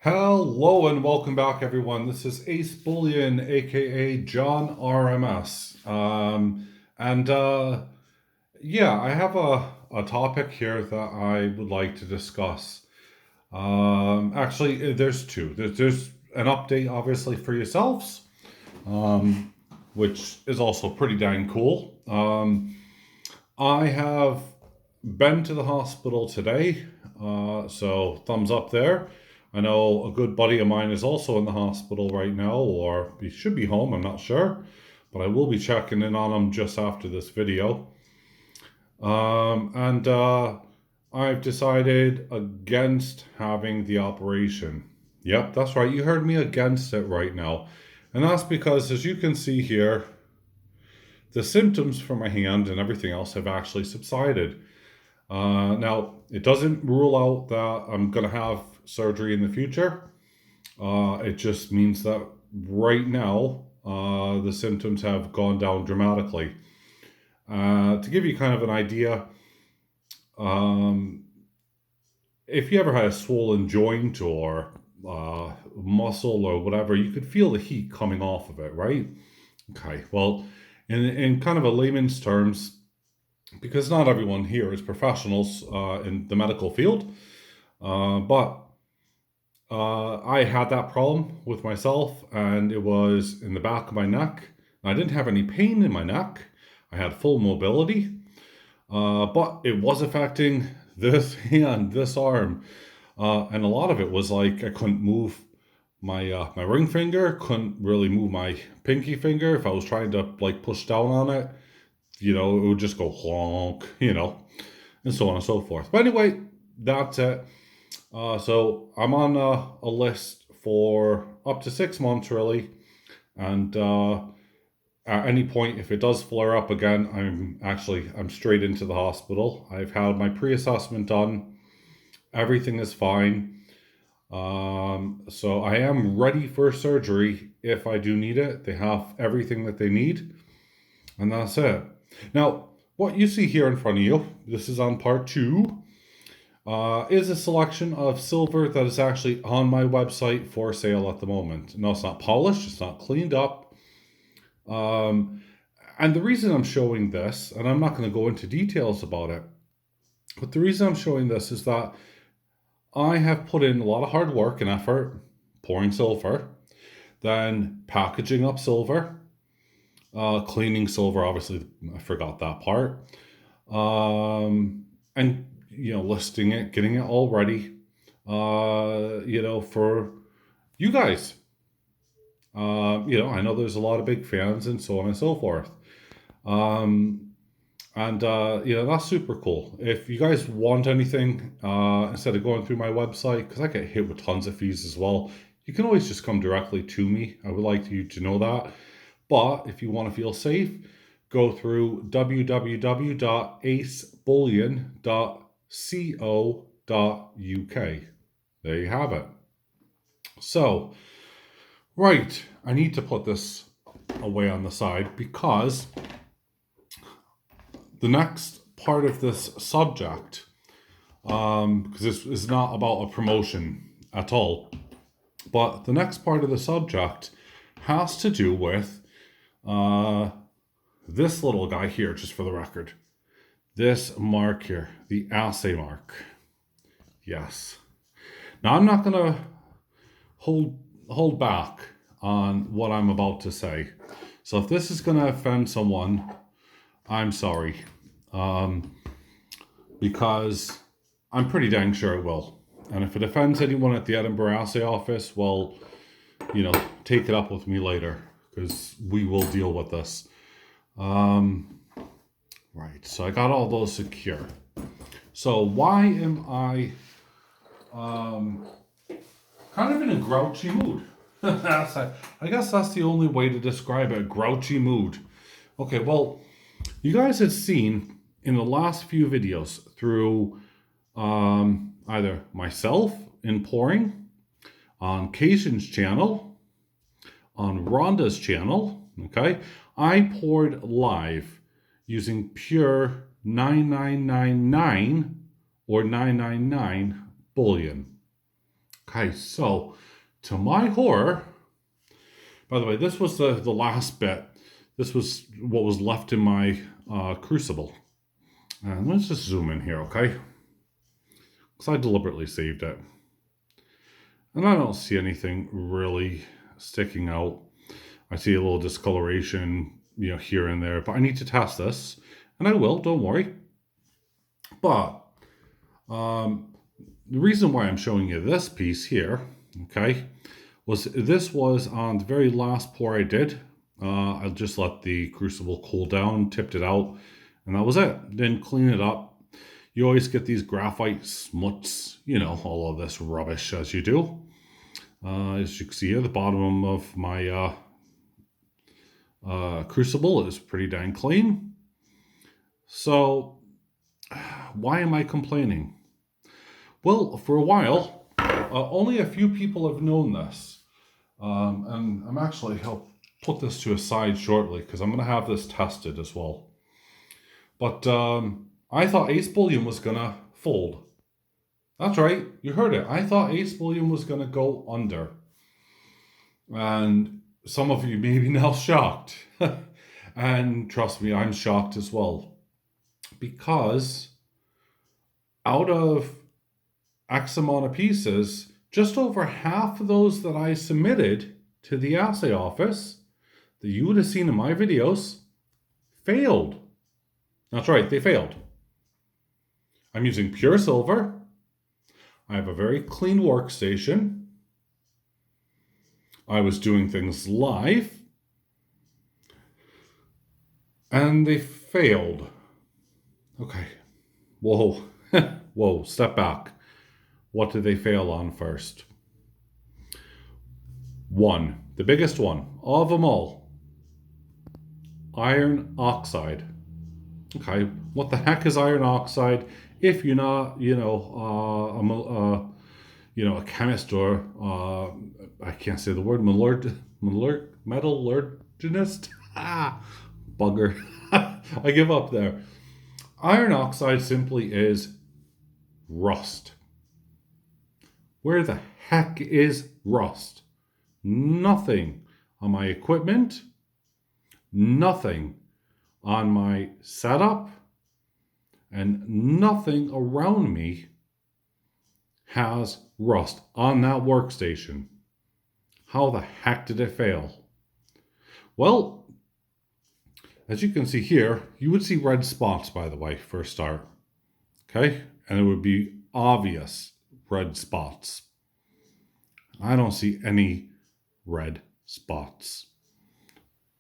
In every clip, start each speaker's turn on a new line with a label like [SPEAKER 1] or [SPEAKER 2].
[SPEAKER 1] Hello and welcome back, everyone. This is Ace Bullion, aka John RMS. Yeah, I have a topic here that I would like to discuss. Actually, there's two. There's an update, obviously, for yourselves, um, which is also pretty dang cool. I have been to the hospital today, so thumbs up there. I know a good buddy of mine is also in the hospital right now, or he should be home, I'm not sure, but I will be checking in on him just after this video. And I've decided against having the operation. Yep, that's right, you heard me, against it right now. And that's because, as you can see here, the symptoms from my hand and everything else have actually subsided. Now, it doesn't rule out that I'm going to have surgery in the future. It just means that right now, the symptoms have gone down dramatically. To give you kind of an idea, um, if you ever had a swollen joint or muscle or whatever, you could feel the heat coming off of it, right? Okay, well, in kind of a layman's terms, because not everyone here is professionals in the medical field, but I had that problem with myself, and it was in the back of my neck. I didn't have any pain in my neck. I had full mobility, but it was affecting this hand, this arm, and a lot of it was like I couldn't move my ring finger, couldn't really move my pinky finger. If I was trying to like push down on it, it would just go honk, and so on and so forth. But anyway, that's it. So I'm on a list for up to 6 months, really. And at any point, if it does flare up again, I'm straight into the hospital. I've had my pre-assessment done. Everything is fine. So I am ready for surgery if I do need it. They have everything that they need, and that's it. Now, what you see here in front of you, this is on part two, is a selection of silver that is actually on my website for sale at the moment. No, it's not polished, it's not cleaned up. And the reason I'm showing this, and I'm not going to go into details about it, but the reason I'm showing this is that I have put in a lot of hard work and effort pouring silver, then packaging up silver, cleaning silver, obviously, I forgot that part. And listing it, getting it all ready, for you guys. I know there's a lot of big fans and so on and so forth. That's super cool. If you guys want anything, instead of going through my website, because I get hit with tons of fees as well, you can always just come directly to me. I would like you to know that. But if you want to feel safe, go through www.acebullion.co.uk. There you have it. So, right, I need to put this away on the side because the next part of this subject, because this is not about a promotion at all, but the next part of the subject has to do with this little guy here, just for the record. This mark here, the assay mark. Yes. Now, I'm not going to hold back on what I'm about to say. So if this is going to offend someone, I'm sorry. Because I'm pretty dang sure it will. And if it offends anyone at the Edinburgh Assay office, well, take it up with me later, because we will deal with this. Right, so I got all those secure. So why am I kind of in a grouchy mood? I guess that's the only way to describe it, grouchy mood. Okay, well, you guys have seen in the last few videos through either myself in pouring, on Cajun's channel, on Rhonda's channel, okay, I poured live using pure 9999 or 999 bullion. Okay, so to my horror, by the way, this was the last bit. This was what was left in my crucible. And let's just zoom in here, okay? Because I deliberately saved it. And I don't see anything really sticking out. I see a little discoloration, here and there, but I need to test this. And I will, don't worry. But the reason why I'm showing you this piece here, okay, this was on the very last pour I did. I just let the crucible cool down, tipped it out, and that was it. Didn't clean it up. You always get these graphite smuts, all of this rubbish as you do. As you can see here, the bottom of my crucible is pretty dang clean. So, why am I complaining? Well, for a while, only a few people have known this. And I'll put this to a side shortly because I'm going to have this tested as well. But I thought Ace Bullion was going to fold. That's right, you heard it. I thought Ace Bullion was going to go under. And some of you may be now shocked. And trust me, I'm shocked as well. Because out of X amount of pieces, just over half of those that I submitted to the assay office that you would have seen in my videos failed. That's right, they failed. I'm using pure silver. I have a very clean workstation. I was doing things live. And they failed. Okay. Whoa. Whoa, step back. What did they fail on first? One, the biggest one of them all. Iron oxide. Okay, what the heck is iron oxide? If you're not, a chemist or I can't say the word metallurgist. Bugger. I give up there. Iron oxide simply is rust. Where the heck is rust? Nothing on my equipment, nothing on my setup, and nothing around me has rust on that workstation. How the heck did it fail? Well, as you can see here, you would see red spots, by the way, for a start. Okay? And it would be obvious red spots. I don't see any red spots.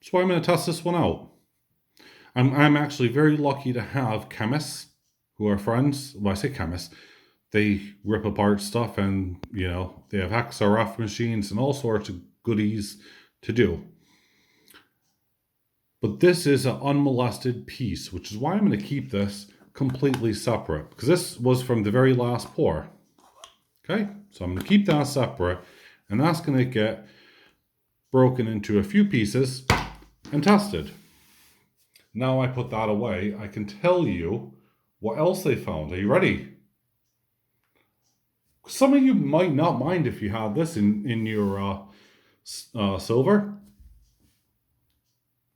[SPEAKER 1] So I'm going to test this one out. I'm actually very lucky to have chemists who are friends. Well, I say chemists. They rip apart stuff and, they have XRF machines and all sorts of goodies to do. But this is an unmolested piece, which is why I'm going to keep this completely separate. Because this was from the very last pour. Okay, so I'm going to keep that separate. And that's going to get broken into a few pieces and tested. Now I put that away, I can tell you what else they found. Are you ready? Some of you might not mind if you have this in your silver.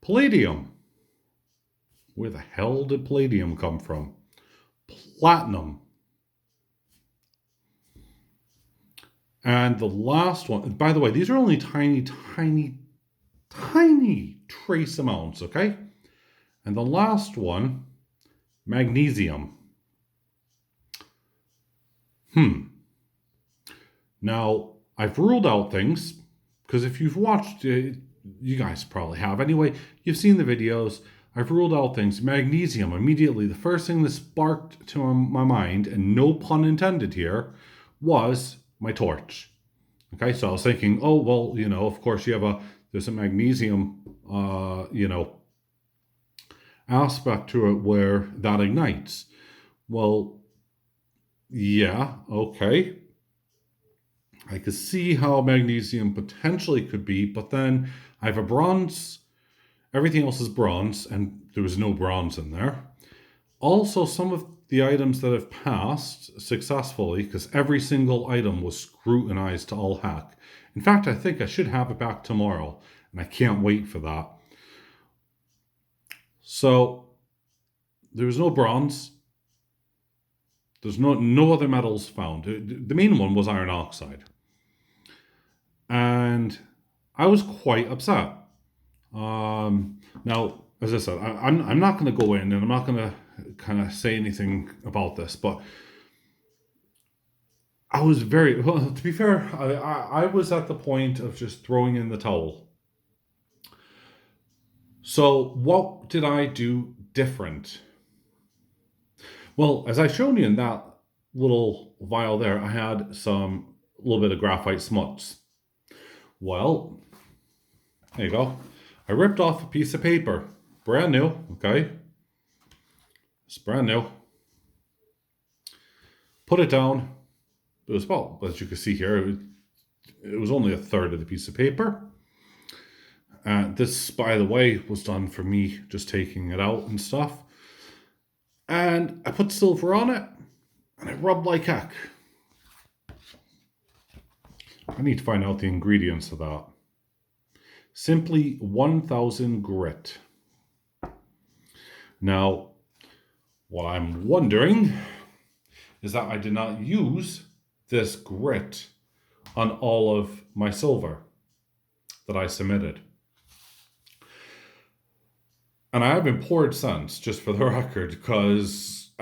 [SPEAKER 1] Palladium. Where the hell did palladium come from? Platinum. And the last one, by the way, these are only tiny trace amounts, okay? And the last one, magnesium. Now, I've ruled out things, because if you've watched, you guys probably have anyway, you've seen the videos, I've ruled out things. Magnesium, immediately, the first thing that sparked to my mind, and no pun intended here, was my torch. Okay, so I was thinking, oh, well, of course there's a magnesium, aspect to it where that ignites. Well, yeah, okay. I could see how magnesium potentially could be, but then I have a bronze, everything else is bronze, and there was no bronze in there. Also, some of the items that have passed successfully, because every single item was scrutinized to all heck. In fact, I think I should have it back tomorrow, and I can't wait for that. So there was no bronze. There's no other metals found. The main one was iron oxide. And I was quite upset. Now, as I said, I'm not going to go in and I'm not going to kind of say anything about this, but I was very, well, to be fair, I was at the point of just throwing in the towel. So what did I do different? Well, as I showed you in that little vial there, I had a little bit of graphite smuts. Well, there you go. I ripped off a piece of paper, brand new, okay? It's brand new. Put it down. It was about, as you can see here, it was only a third of the piece of paper. This, by the way, was done for me just taking it out and stuff. And I put silver on it, and I rubbed like heck. I need to find out the ingredients of that. Simply 1000 grit. Now, what I'm wondering is that I did not use this grit on all of my silver that I submitted. And I haven't poured since, just for the record, because,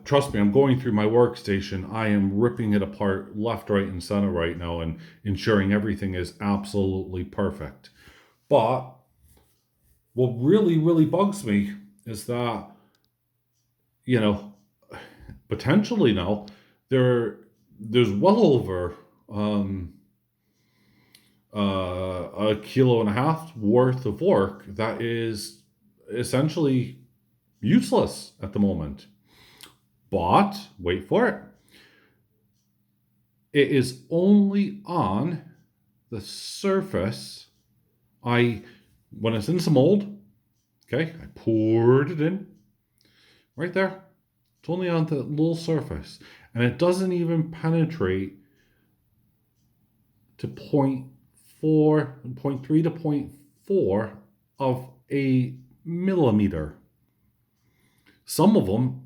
[SPEAKER 1] trust me, I'm going through my workstation. I am ripping it apart left, right, and center right now and ensuring everything is absolutely perfect. But what really, really bugs me is that, potentially now, there's well over a kilo and a half worth of work that is essentially useless at the moment. But wait for it. It is only on the surface. When it's in some mold, okay, I poured it in right there. It's only on the little surface, and it doesn't even penetrate to 0.3 to 0.4 of a millimeter. Some of them,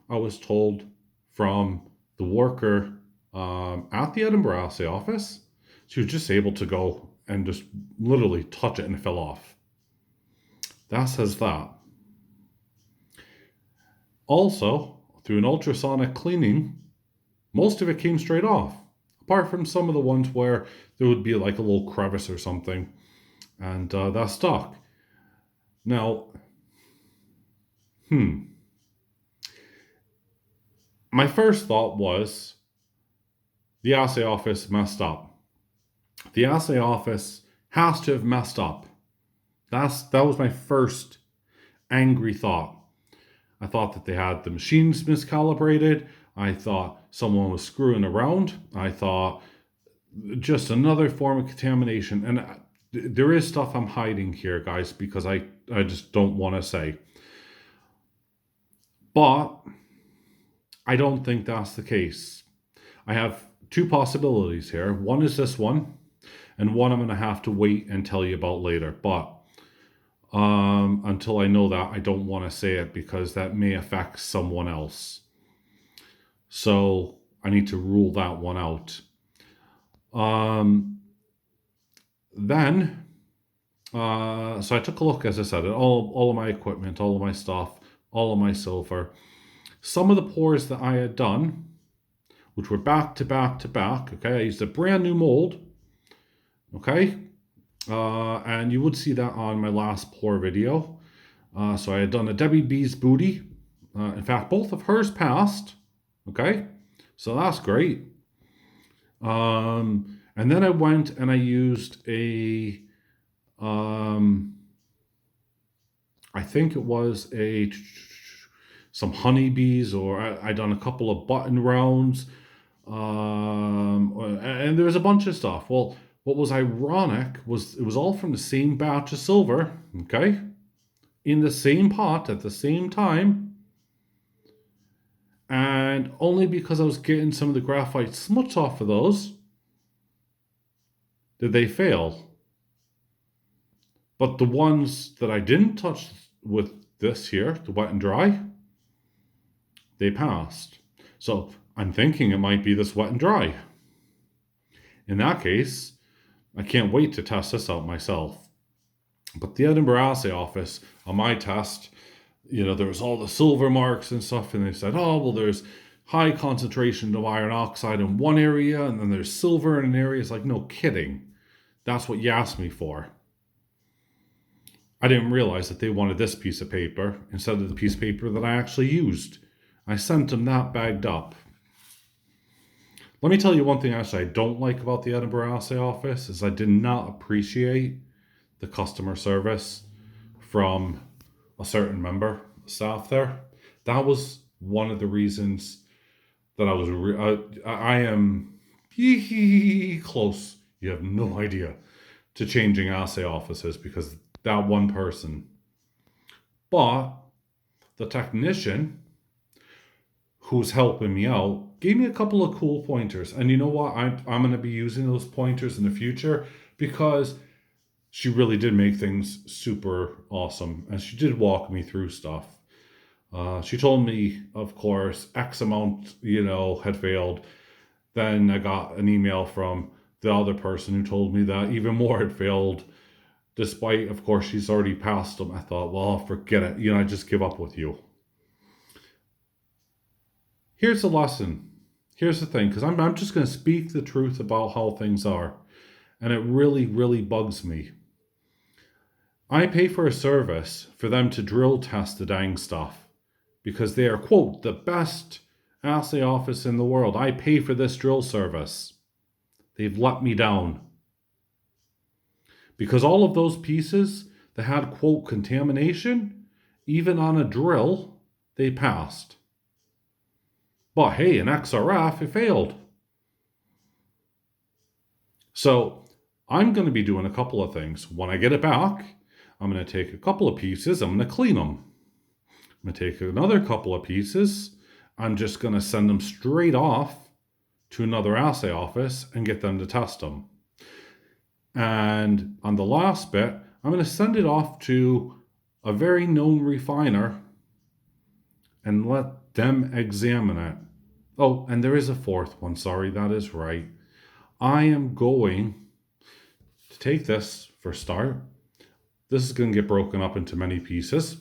[SPEAKER 1] I was told from the worker at the Edinburgh assay office, she was just able to go and just literally touch it and it fell off. That says that. Also, through an ultrasonic cleaning, most of it came straight off, apart from some of the ones where there would be like a little crevice or something, and that stuck. Now, my first thought was the assay office messed up. The assay office has to have messed up. That was my first angry thought. I thought that they had the machines miscalibrated. I thought someone was screwing around. I thought just another form of contamination. And there is stuff I'm hiding here, guys, because I just don't want to say. But I don't think that's the case. I have two possibilities here. One is this one, and one I'm going to have to wait and tell you about later. But until I know that, I don't want to say it because that may affect someone else. So I need to rule that one out. So I took a look, as I said, at all of my equipment, all of my stuff, all of my silver. Some of the pours that I had done, which were back to back to back, okay, I used a brand new mold, okay, and you would see that on my last pour video. So I had done a Debbie B's booty. In fact, both of hers passed, okay, so that's great. And then I went and I used I think it was some honeybees, or I done a couple of button rounds, and there was a bunch of stuff. Well, what was ironic was it was all from the same batch of silver, okay, in the same pot at the same time, And only because I was getting some of the graphite smuts off of those did they fail. But the ones that I didn't touch with this here, the wet and dry, they passed. So I'm thinking it might be this wet and dry. In that case, I can't wait to test this out myself. But the Edinburgh Assay Office, on my test, there was all the silver marks and stuff, and they said, oh, well, there's high concentration of iron oxide in one area, and then there's silver in an area. It's like, no kidding. That's what you asked me for. I didn't realize that they wanted this piece of paper instead of the piece of paper that I actually used. I sent them that bagged up. Let me tell you one thing actually I don't like about the Edinburgh Assay Office is I did not appreciate the customer service from a certain member of staff there. That was one of the reasons that I am close. You have no idea to changing assay offices because that one person. But the technician who's helping me out gave me a couple of cool pointers. And you know what? I'm going to be using those pointers in the future because she really did make things super awesome. And she did walk me through stuff. She told me, of course, X amount, had failed. Then I got an email from the other person who told me that even more had failed. Despite, of course, she's already passed them. I thought, well, forget it. I just give up with you. Here's the lesson. Here's the thing, because I'm just going to speak the truth about how things are. And it really, really bugs me. I pay for a service for them to drill test the dang stuff. Because they are, quote, the best assay office in the world. I pay for this drill service. They've let me down. Because all of those pieces that had, quote, contamination, even on a drill, they passed. But hey, in XRF, it failed. So I'm going to be doing a couple of things. When I get it back, I'm going to take a couple of pieces. I'm going to clean them. I'm going to take another couple of pieces. I'm just going to send them straight off to another assay office and get them to test them. And on the last bit, I'm going to send it off to a very known refiner and let them examine it. Oh, and there is a fourth one. Sorry, that is right. I am going to take this for a start. This is going to get broken up into many pieces.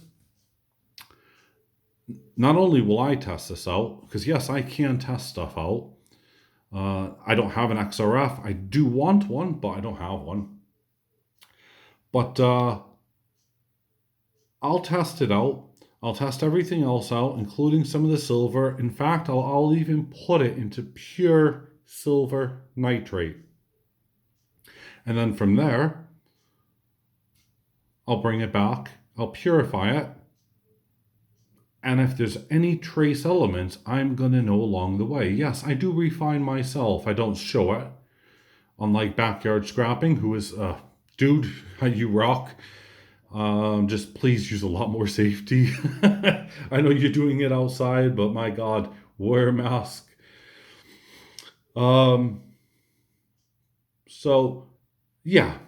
[SPEAKER 1] Not only will I test this out, because yes, I can test stuff out. I don't have an XRF. I do want one, but I don't have one. But I'll test it out. I'll test everything else out, including some of the silver. In fact, I'll even put it into pure silver nitrate. And then from there, I'll bring it back. I'll purify it. And if there's any trace elements, I'm going to know along the way. Yes, I do refine myself. I don't show it. Unlike Backyard Scrapping, who is, dude, you rock. Just please use a lot more safety. I know you're doing it outside, but my God, wear a mask. So, yeah,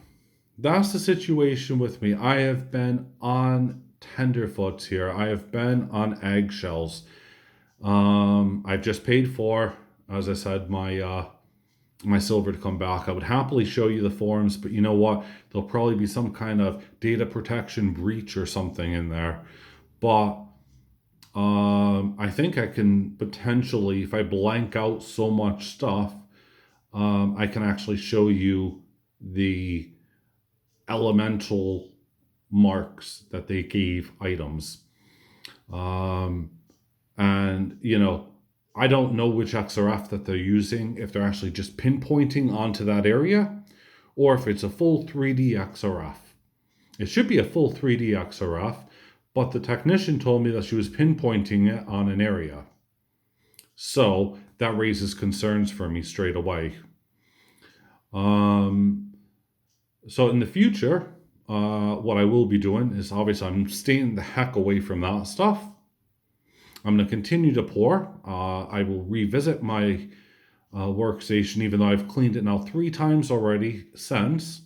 [SPEAKER 1] that's the situation with me. I have been on tenderfoots here. I have been on eggshells. I've just paid for, as I said, my silver to come back. I would happily show you the forms, but you know what? There'll probably be some kind of data protection breach or something in there. But I think I can potentially, if I blank out so much stuff, I can actually show you the elemental marks that they gave items. And, I don't know which XRF that they're using, if they're actually just pinpointing onto that area, or if it's a full 3D XRF. It should be a full 3D XRF, but the technician told me that she was pinpointing it on an area. So that raises concerns for me straight away. So in the future, what I will be doing is obviously I'm staying the heck away from that stuff. I'm going to continue to pour. I will revisit my workstation, even though I've cleaned it now 3 times already since.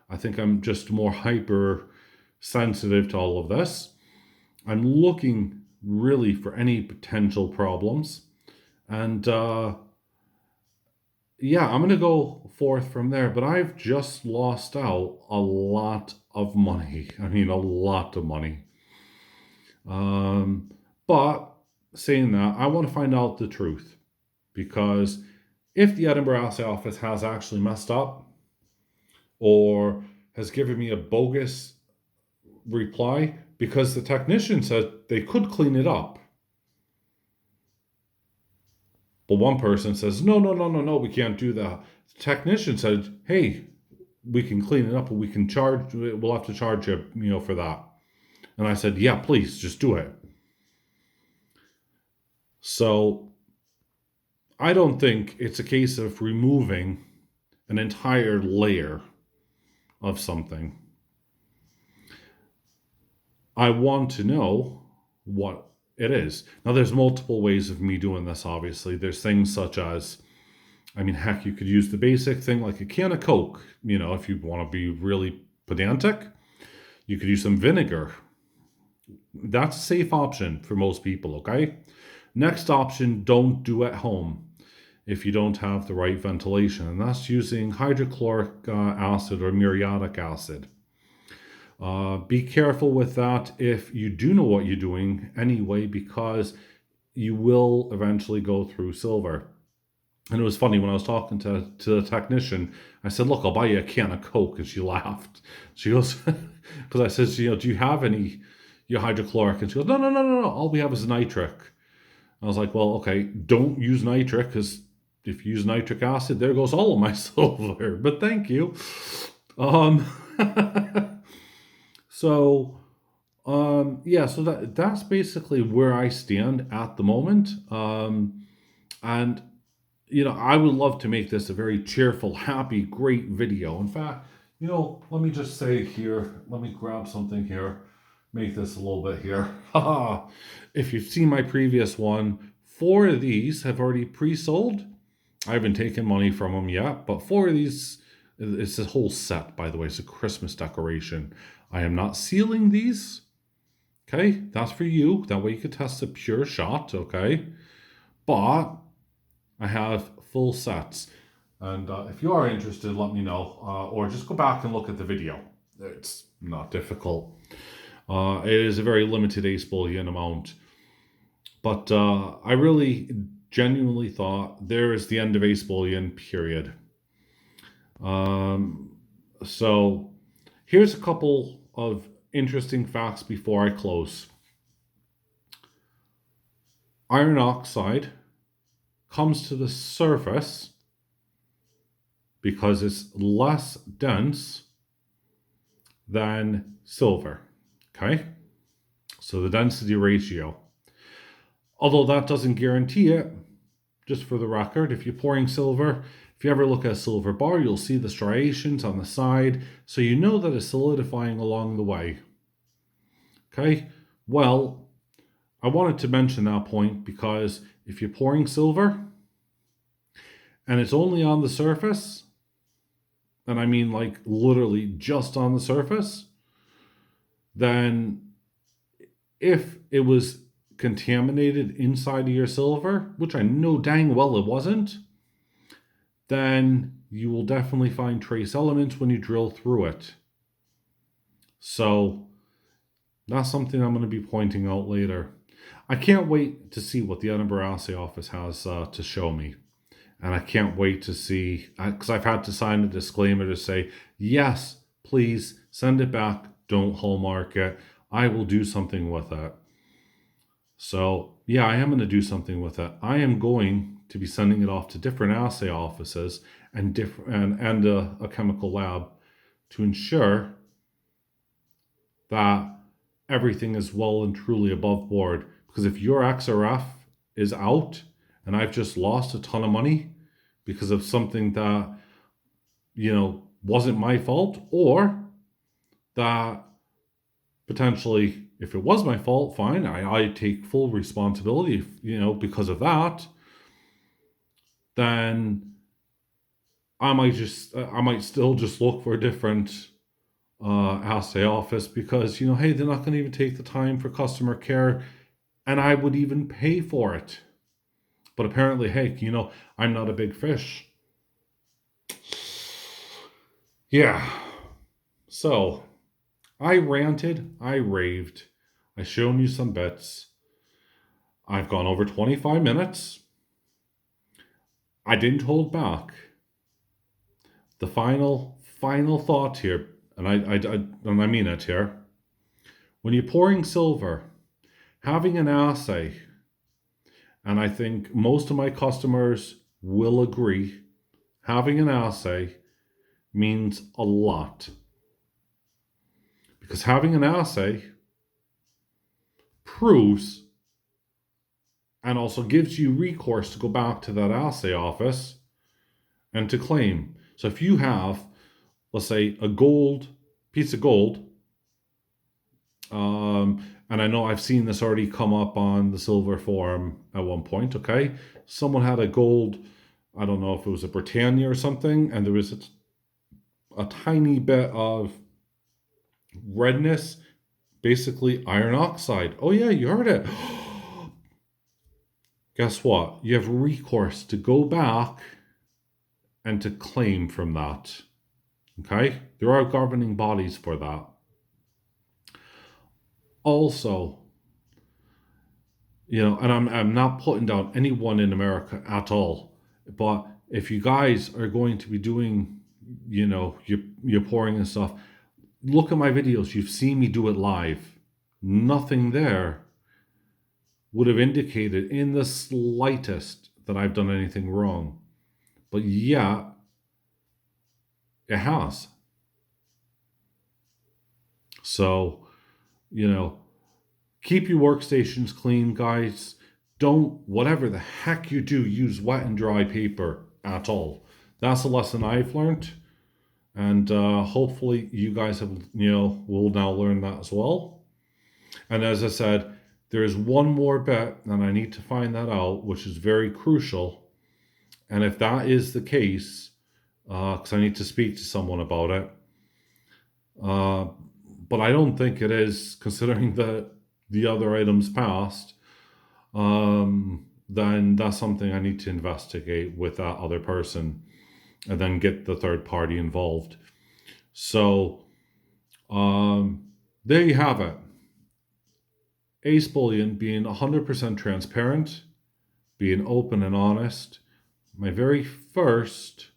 [SPEAKER 1] I think I'm just more hyper sensitive to all of this. I'm looking really for any potential problems. And yeah, I'm going to go forth from there. But I've just lost out a lot of money. I mean, a lot of money. But saying that, I want to find out the truth. Because if the Edinburgh Assay Office has actually messed up or has given me a bogus reply, because the technician said they could clean it up. But one person says, no, no, no, no, no, we can't do that. The technician said, hey, we can clean it up, but we'll have to charge you, for that. And I said, yeah, please, just do it. So I don't think it's a case of removing an entire layer of something. I want to know what it is. Now, there's multiple ways of me doing this, obviously. There's things such as, I mean, heck, you could use the basic thing like a can of Coke, if you want to be really pedantic. You could use some vinegar. That's a safe option for most people, okay? Next option, don't do at home if you don't have the right ventilation, and that's using hydrochloric acid or muriatic acid. Be careful with that if you do know what you're doing anyway, because you will eventually go through silver. And it was funny when I was talking to the technician, I said, look, I'll buy you a can of Coke. And she laughed. She goes, because I said, do you have any your hydrochloric? And she goes, no, no, no, no, no. All we have is nitric. I was like, well, okay, don't use nitric, because if you use nitric acid, there goes all of my silver. But thank you. So, yeah, so that's basically where I stand at the moment. And, I would love to make this a very cheerful, happy, great video. In fact, let me just say here, let me grab something here, make this a little bit here. If you've seen my previous one, 4 of these have already pre-sold. I haven't taken money from them yet, but 4 of these, it's a whole set, by the way. It's a Christmas decoration. I am not sealing these. Okay, that's for you. That way you can test a pure shot, okay? But I have full sets. And if you are interested, let me know. Or just go back and look at the video. It's not difficult. It is a very limited Ace Bullion amount. But I really genuinely thought there is the end of Ace Bullion, period. So here's a couple of interesting facts before I close. Iron oxide comes to the surface because it's less dense than silver, okay? So the density ratio. Although that doesn't guarantee it, just for the record, if you're pouring silver, if you ever look at a silver bar, you'll see the striations on the side, so you know that it's solidifying along the way. Okay, well, I wanted to mention that point because if you're pouring silver and it's only on the surface, and I mean like literally just on the surface, then if it was contaminated inside of your silver, which I know dang well it wasn't, then you will definitely find trace elements when you drill through it. So that's something I'm going to be pointing out later. I can't wait to see what the Edinburgh Assay Office has to show me. And I can't wait to see, because I've had to sign a disclaimer to say, yes, please send it back. Don't hallmark it. I will do something with it. So yeah, I am going to do something with it. I am going to be sending it off to different assay offices and a chemical lab to ensure that everything is well and truly above board. Because if your XRF is out and I've just lost a ton of money because of something that, wasn't my fault, or that potentially If it was my fault, fine. I take full responsibility, because of that. Then I might still just look for a different assay office because, hey, they're not going to even take the time for customer care, and I would even pay for it. But apparently, hey, I'm not a big fish. Yeah. So I ranted, I raved, I shown you some bits. I've gone over 25 minutes. I didn't hold back. The final thought here, and I mean it here. When you're pouring silver, having an assay, and I think most of my customers will agree, having an assay means a lot. Because having an assay proves and also gives you recourse to go back to that assay office and to claim. So if you have, let's say, a piece of gold, and I know I've seen this already come up on the silver forum at one point, okay? Someone had a gold, I don't know if it was a Britannia or something, and there was a tiny bit of redness, basically iron oxide. Oh yeah, you heard it. Guess what? You have recourse to go back and to claim from that. Okay? There are governing bodies for that. Also, and I'm not putting down anyone in America at all, but if you guys are going to be doing, you're pouring and stuff, look at my videos. You've seen me do it live. Nothing there would have indicated in the slightest that I've done anything wrong. But yeah, it has. So, keep your workstations clean, guys. Don't, whatever the heck you do, use wet and dry paper at all. That's a lesson I've learned. And hopefully you guys will now learn that as well. And as I said, there is one more bit, and I need to find that out, which is very crucial. And if that is the case, because I need to speak to someone about it, but I don't think it is, considering that the other items passed, then that's something I need to investigate with that other person and then get the third party involved. So there you have it. Ace Bullion being 100% transparent, being open and honest. My very first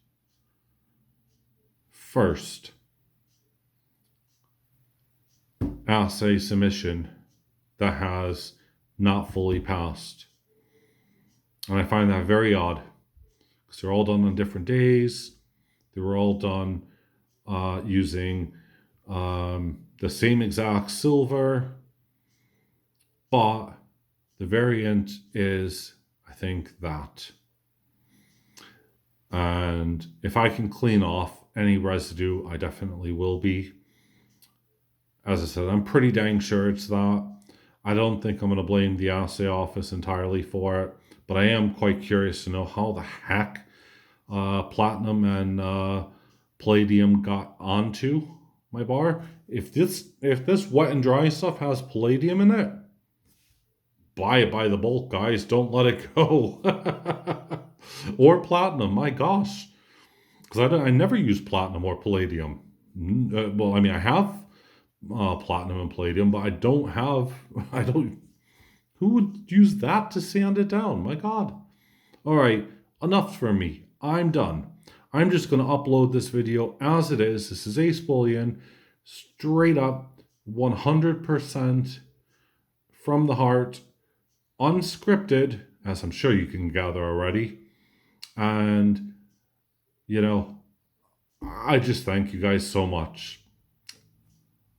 [SPEAKER 1] assay submission that has not fully passed. And I find that very odd because they're all done on different days. They were all done using the same exact silver, but the variant is, I think, that. And if I can clean off any residue, I definitely will be. As I said, I'm pretty dang sure it's that. I don't think I'm going to blame the assay office entirely for it, but I am quite curious to know how the heck platinum and palladium got onto my bar. If this wet and dry stuff has palladium in it, buy it by the bulk, guys. Don't let it go. Or platinum, my gosh. Because I never use platinum or palladium. Well, I mean, I have platinum and palladium, but I don't. Who would use that to sand it down? My God. All right, enough for me. I'm done. I'm just going to upload this video as it is. This is Ace Bullion, straight up, 100% from the heart, unscripted, as I'm sure you can gather already. And, I just thank you guys so much.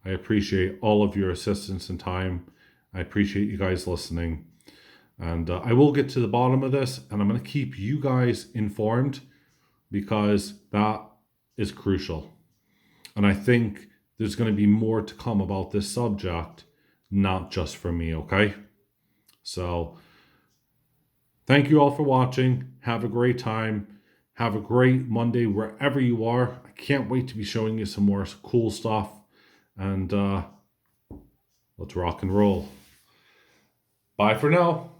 [SPEAKER 1] I appreciate all of your assistance and time. I appreciate you guys listening. And I will get to the bottom of this, and I'm going to keep you guys informed because that is crucial. And I think there's going to be more to come about this subject not just for me, okay? So thank you all for watching. Have a great time. Have a great Monday wherever you are. I can't wait to be showing you some more cool stuff. And let's rock and roll. Bye for now.